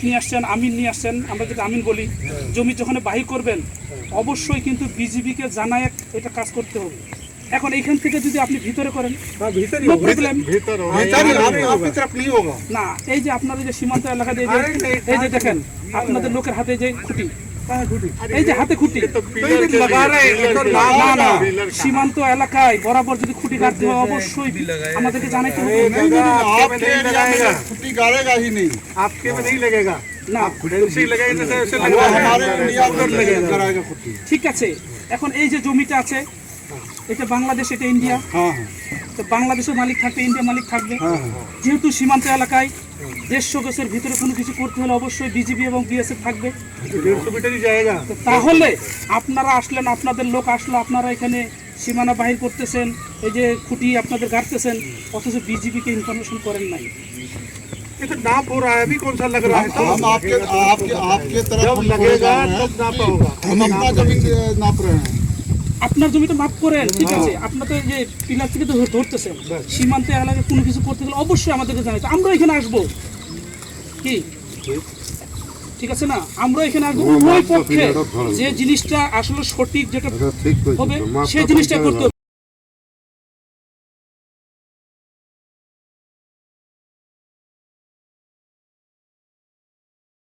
নিয়ে আসছেন, আমিন নিয়ে আসছেন, আমরা যেটা আমিন বলি, জমি যখন বাহির করবেন অবশ্যই কিন্তু বিজিবিকে জানায় এটা কাজ করতে হবে। এখন এইখান থেকে যদি আপনি ভিতরে করেন নো প্রবলেম না। এই যে আপনাদের যে সীমান্ত এলাকাতে এই যে দেখেন আপনাদের লোকের হাতে যে খুঁটি, এই যে হাতে খুঁটি, না না সীমান্ত এলাকায় বরাবর যদি খুঁটি কাটতে হয় অবশ্যই আমাদেরকে জানাইতে হবে। छुट्टी गाड़ेगा ही नहीं, आपके में नहीं लगेगा না उसी लगेगा जैसे ऐसे वो हमारे इंडिया में कराएगा छुट्टी। ঠিক আছে, এখন এই যে জমিটা আছে এটা বাংলাদেশ, এটা ইন্ডিয়া, हाँ हाँ তো বাংলাদেশের মালিক থাকবে, ইন্ডিয়া মালিক থাকবে। हाँ যেহেতু সীমান্ত এলাকায় 150 গজের ভিতরে কোনো কিছু করতে হলে অবশ্যই বিজিবি এবং বিএসএফ থাকবে। 150 मीटर ही जाएगा। তো তাহলে আপনারা আসলেন, আপনাদের লোক আসলো, আপনারা এখানে সীমানা বাহির করতেছেন, এই যে খুঁটি আপনাদের গাড়তেছেন, অথচ বিজিবিকে ইনফরমেশন করেন নাই। ये तो नाप हो रहा है अभी, कौन सा लग रहा है? हम आपके आपके आपके तरफ जब हम लगेगा तब नापा होगा। हम अपना जमीन नाप रहे हैं। আপনার জমিতে মাপ করেন, ঠিক আছে, আপনার তো এই যে পিলার থেকে তো ধরতেছেন, সীমান্ত এলাকায় কোনো কিছু করতে গেলে অবশ্যই আমাদেরকে জানাইতে, আমরা এখানে আসবো কি, ঠিক আছে না, আমরা এখানে আসবো উভয় পক্ষে যে জিনিসটা আসলে সঠিক যেটা হবে সেই জিনিসটা করতে হবে।